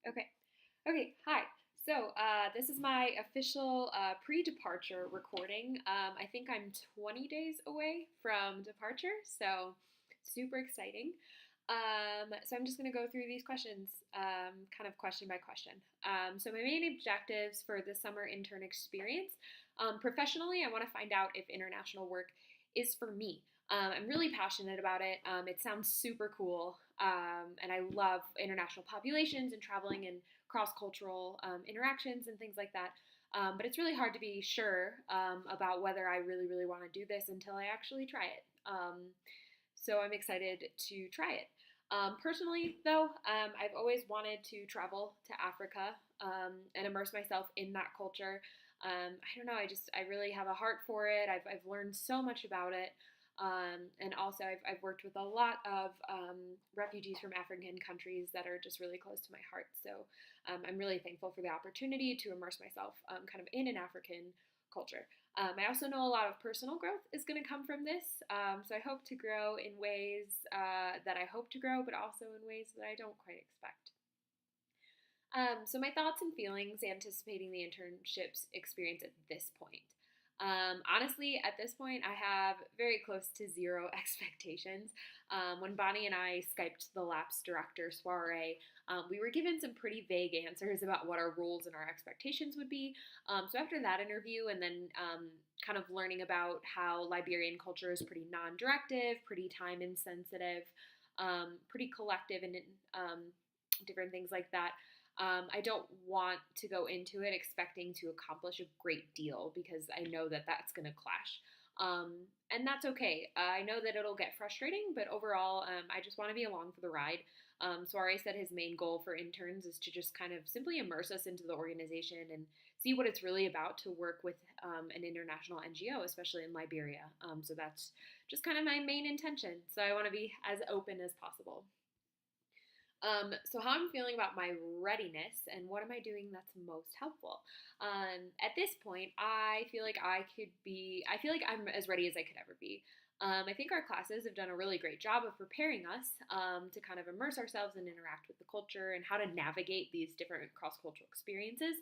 Okay. Okay. Hi. This is my official pre-departure recording. I think I'm 20 days away from departure, so super exciting. I'm just going to go through these questions, kind of question by question. My main objectives for the summer intern experience, professionally, I want to find out if international work is for me. I'm really passionate about it. It sounds super cool, and I love international populations and traveling and cross cultural interactions and things like that. But it's really hard to be sure about whether I really, really want to do this until I actually try it. So I'm excited to try it. Personally, though, I've always wanted to travel to Africa and immerse myself in that culture. I don't know, I really have a heart for it. I've learned so much about it. And also, I've worked with a lot of refugees from African countries that are just really close to my heart. So I'm really thankful for the opportunity to immerse myself kind of in an African culture. I also know a lot of personal growth is going to come from this. So I hope to grow in ways that I hope to grow, but also in ways that I don't quite expect. So my thoughts and feelings anticipating the internships experience at this point. Honestly, at this point, I have very close to zero expectations. When Bonnie and I Skyped the LAPS director soiree, we were given some pretty vague answers about what our roles and our expectations would be. So after that interview, and then kind of learning about how Liberian culture is pretty non-directive, pretty time insensitive, pretty collective, and different things like that. I don't want to go into it expecting to accomplish a great deal because I know that that's going to clash. And that's okay. I know that it'll get frustrating, but overall, I just want to be along for the ride. Soare said his main goal for interns is to just kind of simply immerse us into the organization and see what it's really about to work with an international NGO, especially in Liberia. So that's just kind of my main intention. So I want to be as open as possible. So how I'm feeling about my readiness and what am I doing that's most helpful? At this point, I feel like I feel like I'm as ready as I could ever be. I think our classes have done a really great job of preparing us to kind of immerse ourselves and interact with the culture and how to navigate these different cross-cultural experiences.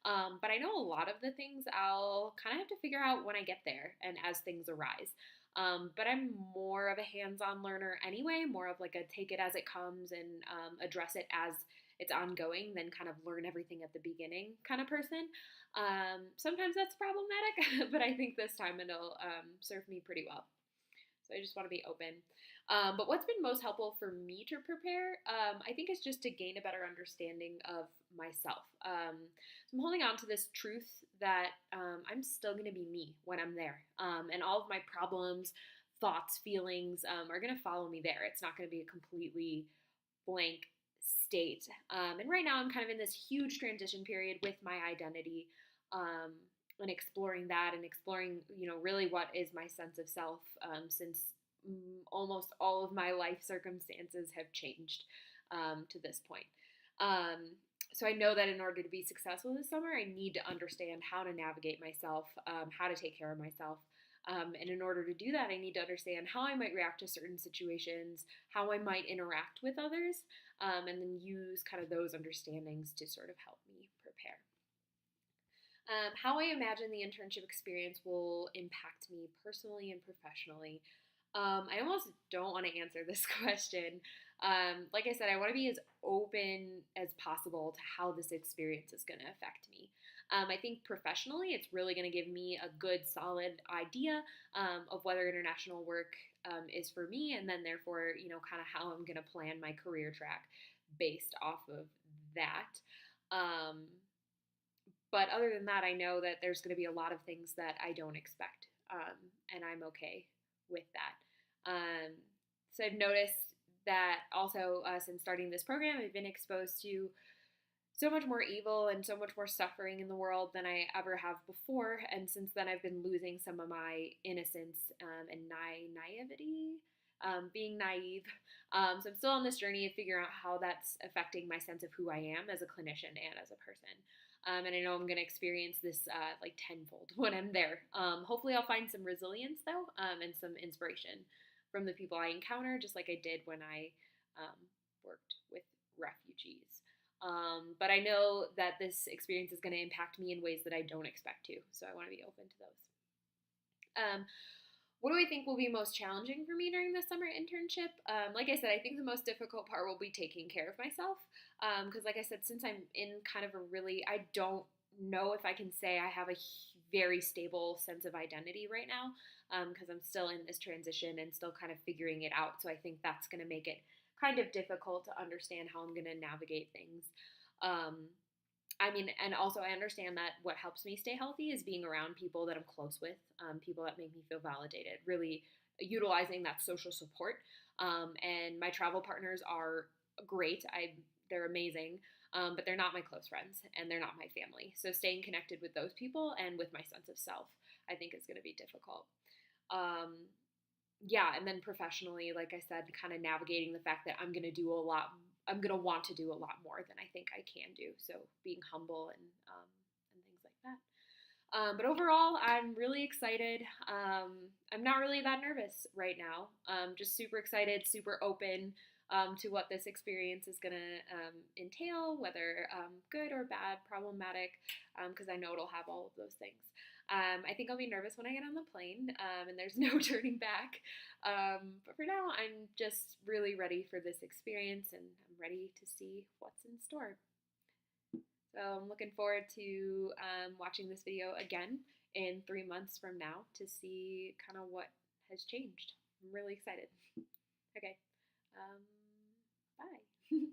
But I know a lot of the things I'll kind of have to figure out when I get there and as things arise. But I'm more of a hands-on learner anyway, more of like a take it as it comes and address it as it's ongoing than kind of learn everything at the beginning kind of person. Sometimes that's problematic, but I think this time it'll serve me pretty well. So I just want to be open. But what's been most helpful for me to prepare, I think, is just to gain a better understanding of myself. So I'm holding on to this truth that I'm still going to be me when I'm there. And all of my problems, thoughts, feelings are going to follow me there. It's not going to be a completely blank state. And right now I'm kind of in this huge transition period with my identity. And exploring that and exploring, really what is my sense of self since almost all of my life circumstances have changed to this point. So I know that in order to be successful this summer, I need to understand how to navigate myself, how to take care of myself. And in order to do that, I need to understand how I might react to certain situations, how I might interact with others, and then use kind of those understandings to sort of help me prepare. How I imagine the internship experience will impact me personally and professionally. I almost don't want to answer this question. Like I said, I want to be as open as possible to how this experience is going to affect me. I think professionally, it's really going to give me a good, solid idea of whether international work is for me, and then therefore, kind of how I'm going to plan my career track based off of that. But other than that, I know that there's going to be a lot of things that I don't expect, and I'm okay with that. So I've noticed that also since starting this program, I've been exposed to so much more evil and so much more suffering in the world than I ever have before. And since then, I've been losing some of my innocence and naivety, being naive. So I'm still on this journey of figuring out how that's affecting my sense of who I am as a clinician and as a person. And I know I'm going to experience this like tenfold when I'm there. Hopefully I'll find some resilience though, and some inspiration from the people I encounter, just like I did when I worked with refugees. But I know that this experience is going to impact me in ways that I don't expect to. So I want to be open to those. Um, what do I think will be most challenging for me during the summer internship? Like I said, I think the most difficult part will be taking care of myself. Because, like I said, since I'm in kind of a really, I don't know if I can say I have a very stable sense of identity right now. Because I'm still in this transition and still kind of figuring it out. So I think that's going to make it kind of difficult to understand how I'm going to navigate things. Um, I mean, and also I understand that what helps me stay healthy is being around people that I'm close with, people that make me feel validated, really utilizing that social support. And my travel partners are great. They're amazing, but they're not my close friends and they're not my family. So staying connected with those people and with my sense of self, I think is going to be difficult. Um, yeah, and then professionally, like I said, kind of navigating the fact that I'm going to want to do a lot more than I think I can do. So being humble and things like that. But overall, I'm really excited. I'm not really that nervous right now. Just super excited, super open to what this experience is going to entail, whether good or bad, problematic, because I know it'll have all of those things. I think I'll be nervous when I get on the plane, and there's no turning back. But for now, I'm just really ready for this experience, and I'm ready to see what's in store. So I'm looking forward to watching this video again in 3 months from now to see kind of what has changed. I'm really excited. Okay, um, bye.